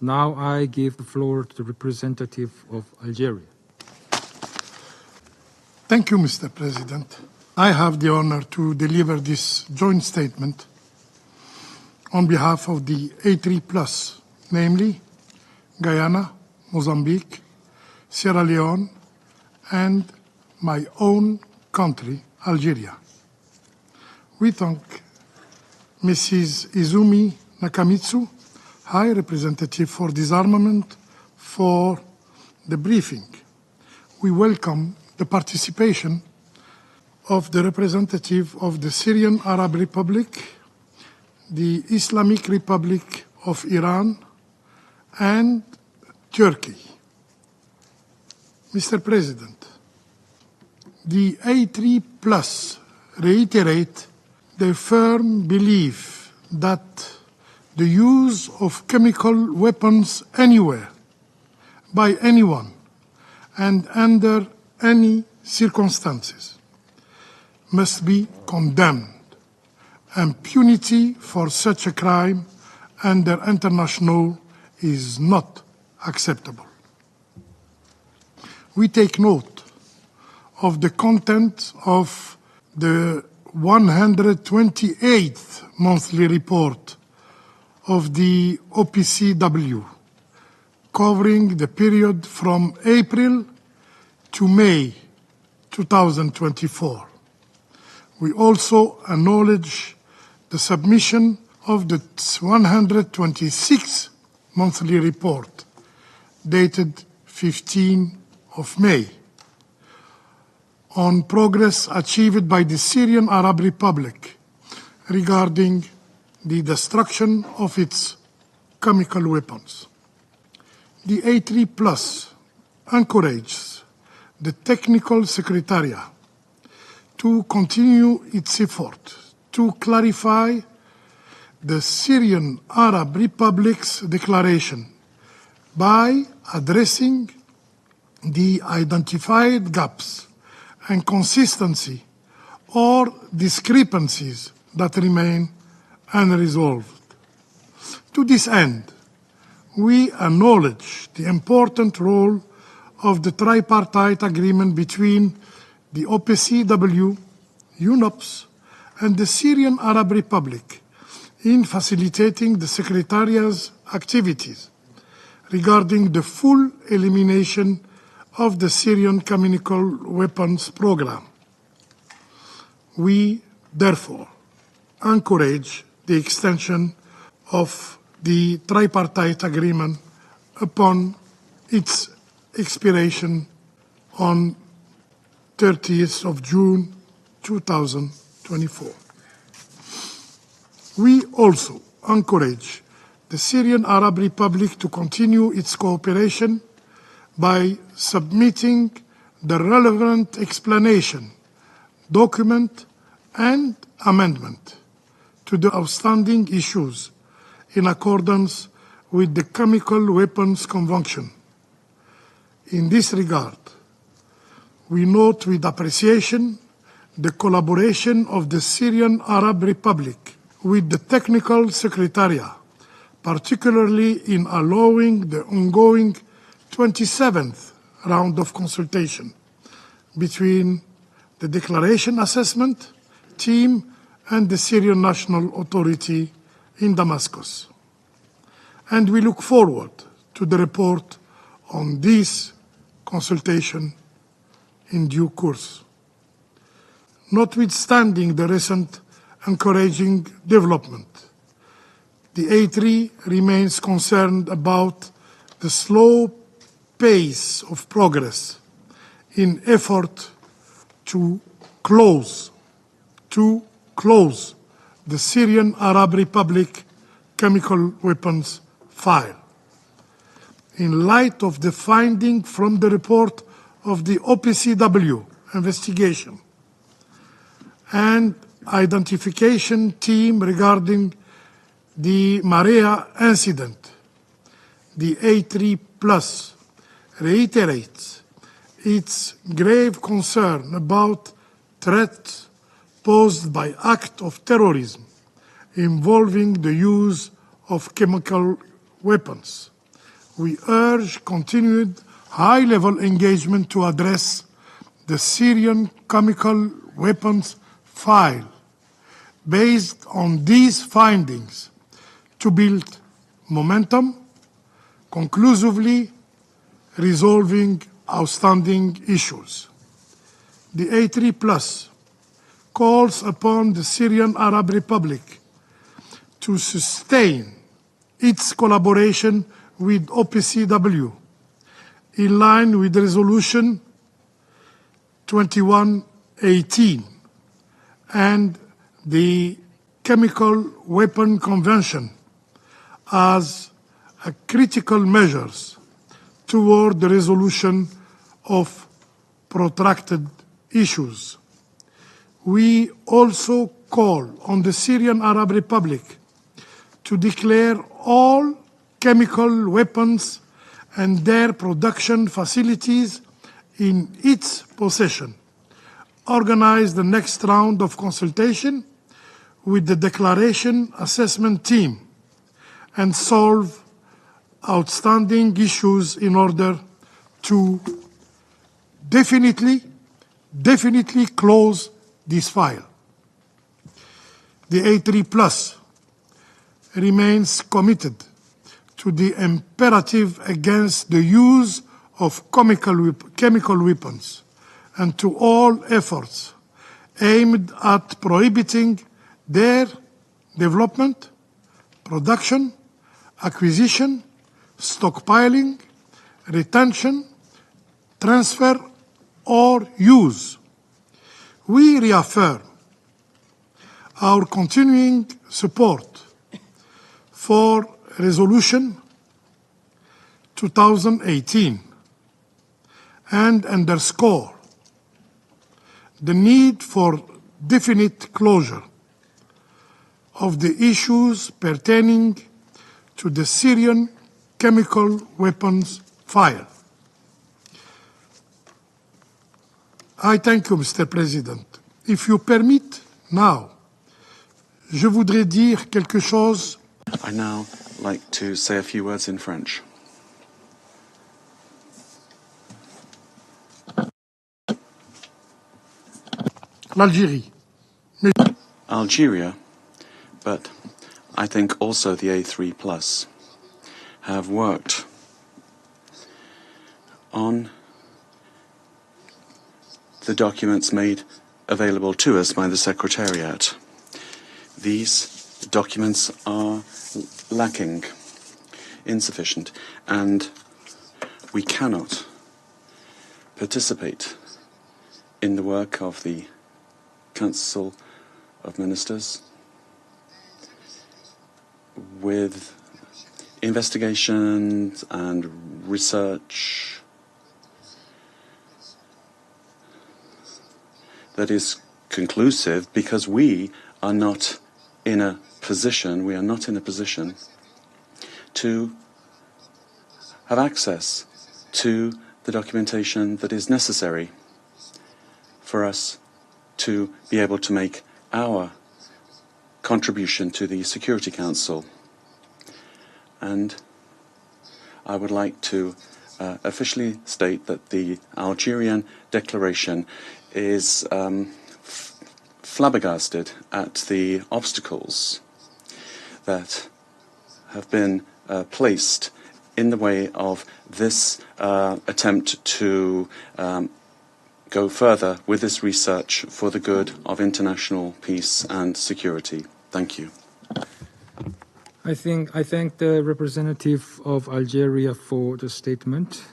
Now I give the floor to the representative of Algeria. Thank you, Mr. President. I have the honor to deliver this joint statement on behalf of the A3+, namely Guyana, Mozambique, Sierra Leone, and my own country, Algeria. We thank Mrs. Izumi Nakamitsu, High Representative for Disarmament, for the briefing. We welcome the participation of the representative of the Syrian Arab Republic, the Islamic Republic of Iran, and Turkey. Mr. President, the A3+ reiterate the firm belief that the use of chemical weapons anywhere, by anyone, and under any circumstances, must be condemned, and punity for such a crime under international law is not acceptable. We take note of the content of the 128th monthly report of the OPCW, covering the period from April to May 2024. We also acknowledge the submission of the 126th monthly report, dated 15 of May, on progress achieved by the Syrian Arab Republic regarding the destruction of its chemical weapons. The A3+ encourages the Technical Secretariat to continue its effort to clarify the Syrian Arab Republic's declaration by addressing the identified gaps and consistency or discrepancies that remain unresolved. To this end, we acknowledge the important role of the tripartite agreement between the OPCW, UNOPS, and the Syrian Arab Republic in facilitating the Secretariat's activities regarding the full elimination of the Syrian chemical weapons program. We, therefore, encourage the extension of the tripartite agreement upon its expiration on 30th of June 2024. We also encourage the Syrian Arab Republic to continue its cooperation by submitting the relevant explanation, document, and amendment to the outstanding issues in accordance with the Chemical Weapons Convention. In this regard, we note with appreciation the collaboration of the Syrian Arab Republic with the Technical Secretariat, particularly in allowing the ongoing 27th round of consultation between the Declaration Assessment Team and the Syrian National Authority in Damascus. And we look forward to the report on this consultation in due course. Notwithstanding the recent encouraging development, the A3 remains concerned about the slow pace of progress in effort to close the Syrian Arab Republic chemical weapons file. In light of the finding from the report of the OPCW investigation and identification team regarding the Marea incident, the A3+ reiterates its grave concern about threats posed by acts of terrorism involving the use of chemical weapons, we urge continued high-level engagement to address the Syrian chemical weapons file based on these findings to build momentum, conclusively resolving outstanding issues. The A3 Plus calls upon the Syrian Arab Republic to sustain its collaboration with OPCW in line with Resolution 2118 and the Chemical Weapon Convention as a critical measures toward the resolution of protracted issues. We also call on the Syrian Arab Republic to declare all chemical weapons and their production facilities in its possession, organize the next round of consultation with the Declaration Assessment Team, and solve outstanding issues in order to definitely close this file. The A3 Plus remains committed to the imperative against the use of chemical weapons and to all efforts aimed at prohibiting their development, production, acquisition, stockpiling, retention, transfer, or use. We reaffirm our continuing support for Resolution 2018 and underscore the need for definite closure of the issues pertaining to the Syrian chemical weapons file. I thank you, Mr. President. If you permit, now, je voudrais dire quelque chose. I now like to say a few words in French. L'Algérie. Algeria, but I think also the A3 Plus, have worked on the documents made available to us by the Secretariat. These documents are lacking, insufficient, and we cannot participate in the work of the Council of Ministers with investigations and research that is conclusive, because we are not in a position to have access to the documentation that is necessary for us to be able to make our contribution to the Security Council. And I would like to officially state that the Algerian declaration is flabbergasted at the obstacles that have been placed in the way of this attempt to go further with this research for the good of international peace and security. Thank you. I thank the representative of Algeria for the statement.